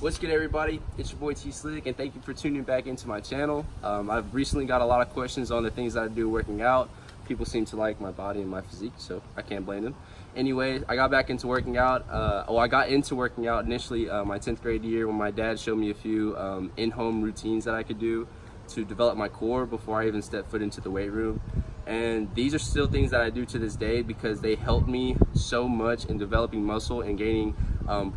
What's good, everybody? It's your boy T Slick, and thank you for tuning back into my channel. I've recently got a lot of questions on the things that I do working out. People seem to like my body and my physique, so I can't blame them. Anyway, I got back into working out. I got into working out initially my 10th grade year when my dad showed me a few in-home routines that I could do to develop my core before I even stepped foot into the weight room. And these are still things that I do to this day because they helped me so much in developing muscle and gaining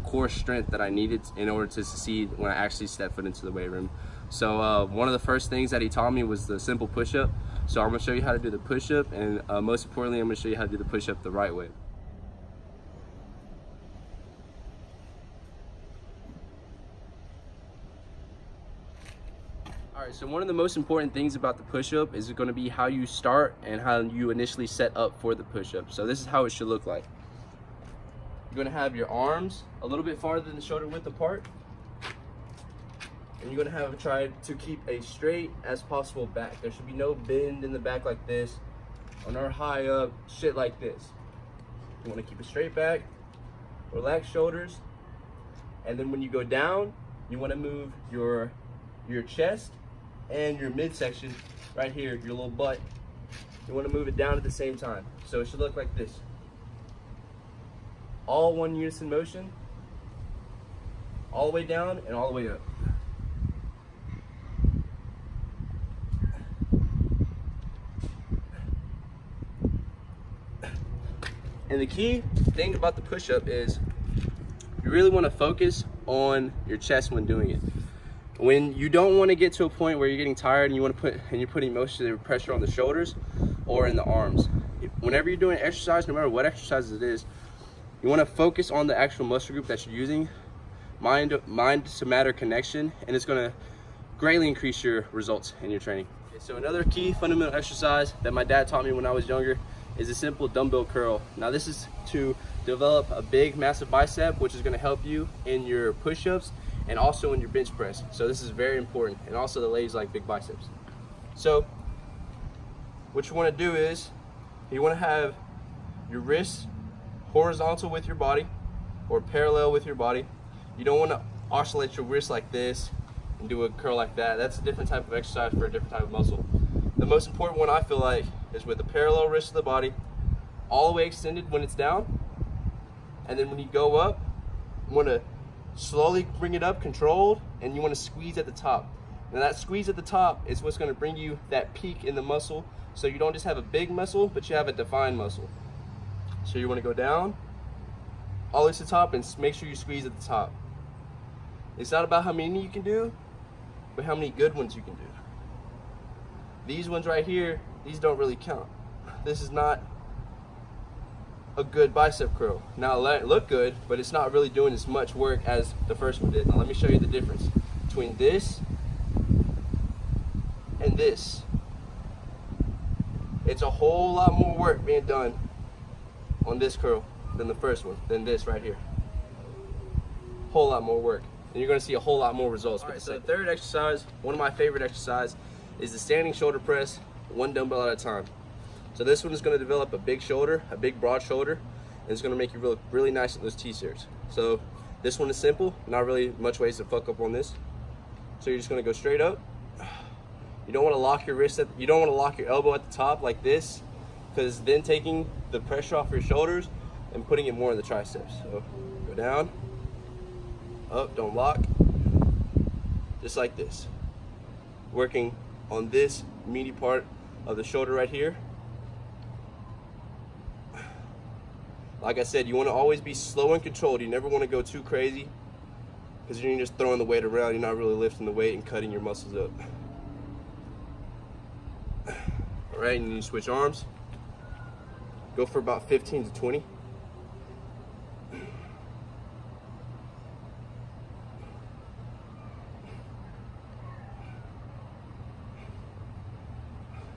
core strength that I needed in order to succeed when I actually stepped foot into the weight room. So one of the first things that he taught me was the simple push-up. So I'm gonna show you how to do the push-up, and most importantly, I'm gonna show you how to do the push-up the right way. Alright, so one of the most important things about the push-up is going to be how you start and how you initially set up for the push-up. So this is how it should look like. You're going to have your arms a little bit farther than shoulder width apart. And you're going to try to keep a straight as possible back. There should be no bend in the back like this, or no high up, shit like this. You want to keep a straight back, relax shoulders, and then when you go down, you want to move your chest and your midsection right here, your little butt. You want to move it down at the same time. So it should look like this. All one unison motion, all the way down and all the way up. And the key thing about the push-up is you really want to focus on your chest when doing it. When you don't want to get to a point where you're getting tired and you're putting most of the pressure on the shoulders or in the arms. Whenever you're doing exercise, no matter what exercise it is, you want to focus on the actual muscle group that you're using, mind to matter connection, and it's going to greatly increase your results in your training. So another key fundamental exercise that my dad taught me when I was younger is a simple dumbbell curl. Now this is to develop a big massive bicep, which is going to help you in your push-ups and also in your bench press. So this is very important, and also the ladies like big biceps. So what you want to do is you want to have your wrists horizontal with your body or parallel with your body. You don't want to oscillate your wrists like this and do a curl like that. That's a different type of exercise for a different type of muscle. The most important one I feel like is with the parallel wrist of the body, all the way extended when it's down, and then when you go up, you want to slowly bring it up, controlled, and you want to squeeze at the top. Now that squeeze at the top is what's going to bring you that peak in the muscle, so you don't just have a big muscle, but you have a defined muscle. So you want to go down, all the way to the top, and make sure you squeeze at the top. It's not about how many you can do, but how many good ones you can do. These ones right here, these don't really count. This is not a good bicep curl. Now it might look good, but it's not really doing as much work as the first one did. Now let me show you the difference between this and this. It's a whole lot more work being done on this curl than the first one, than this right here. Whole lot more work, and you're going to see a whole lot more results. Right, so the third exercise, one of my favorite exercises, is the standing shoulder press, one dumbbell at a time. So this one is going to develop a big shoulder, a big broad shoulder, and it's going to make you look really nice in those T-shirts. So this one is simple, not really much ways to fuck up on this. So you're just going to go straight up. You don't want to lock your wrist, you don't want to lock your elbow at the top like this, because then taking the pressure off your shoulders and putting it more in the triceps. So go down, up, don't lock, just like this. Working on this meaty part of the shoulder right here. Like I said, you want to always be slow and controlled. You never want to go too crazy, because you're just throwing the weight around. You're not really lifting the weight and cutting your muscles up. All right, and you switch arms. Go for about 15 to 20.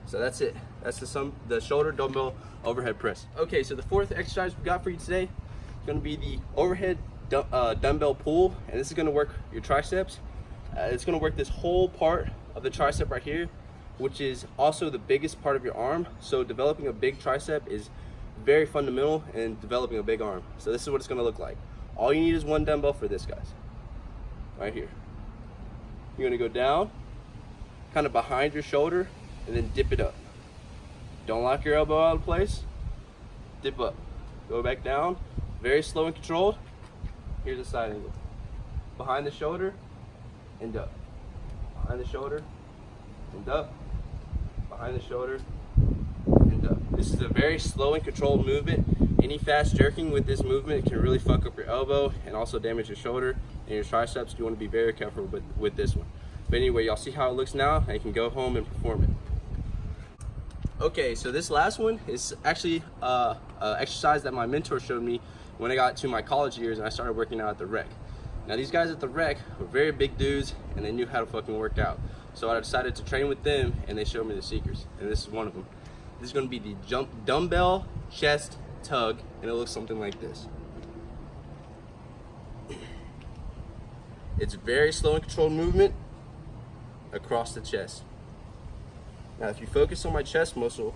So that's it. That's the shoulder dumbbell overhead press. Okay, so the fourth exercise we got for you today is going to be the overhead dumbbell pull, and this is going to work your triceps. It's going to work this whole part of the tricep right here, which is also the biggest part of your arm. So developing a big tricep is very fundamental in developing a big arm. So this is what it's going to look like. All you need is one dumbbell for this, guys. right here. You're gonna go down, kind of behind your shoulder, and then dip it up. Don't lock your elbow out of place. Dip up. Go back down. Very slow and controlled. Here's the side angle. Behind the shoulder and up. Behind the shoulder and up. Behind the shoulder and up. This is a very slow and controlled movement. Any fast jerking with this movement can really fuck up your elbow and also damage your shoulder and your triceps. You want to be very careful with this one. But anyway, y'all see how it looks now, and you can go home and perform it. Okay, so this last one is actually an exercise that my mentor showed me when I got to my college years and I started working out at the rec. Now these guys at the rec were very big dudes and they knew how to fucking work out. So I decided to train with them and they showed me the secrets, and this is one of them. This is going to be the dumbbell chest tug, and it looks something like this. It's a very slow and controlled movement across the chest. Now if you focus on my chest muscle,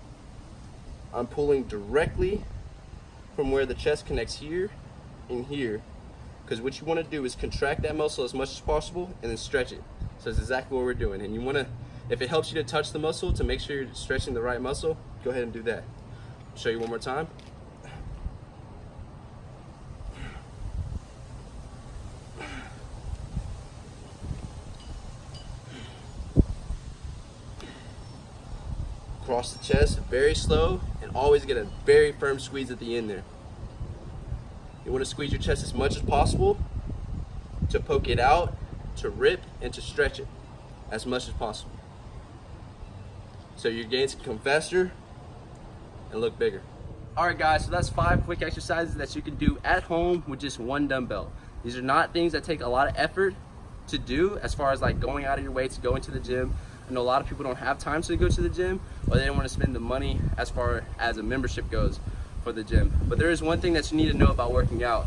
I'm pulling directly from where the chest connects here and here, because what you want to do is contract that muscle as much as possible and then stretch it. So that's exactly what we're doing. And you want to, if it helps you to touch the muscle to make sure you're stretching the right muscle, go ahead and do that. I'll show you one more time. Across the chest, very slow, and always get a very firm squeeze at the end there. You want to squeeze your chest as much as possible to poke it out, to rip, and to stretch it as much as possible. So your gains can come faster and look bigger. Alright guys, so that's 5 quick exercises that you can do at home with just one dumbbell. These are not things that take a lot of effort to do, as far as like going out of your way to go into the gym. I know a lot of people don't have time to go to the gym, or they don't want to spend the money as far as a membership goes for the gym. But there is one thing that you need to know about working out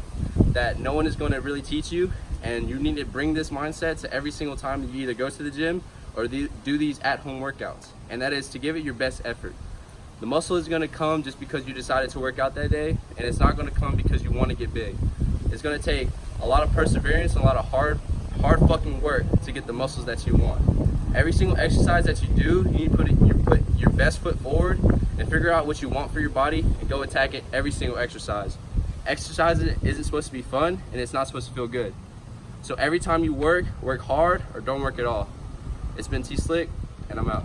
that no one is going to really teach you, and you need to bring this mindset to every single time you either go to the gym or do these at-home workouts, and that is to give it your best effort. The muscle is going to come just because you decided to work out that day, and it's not going to come because you want to get big. It's going to take a lot of perseverance and a lot of hard fucking work to get the muscles that you want. Every single exercise that you do, you need to put your best foot forward and figure out what you want for your body and go attack it every single exercise. Exercising isn't supposed to be fun, and it's not supposed to feel good. So every time you work hard or don't work at all. It's been T-Slick, and I'm out.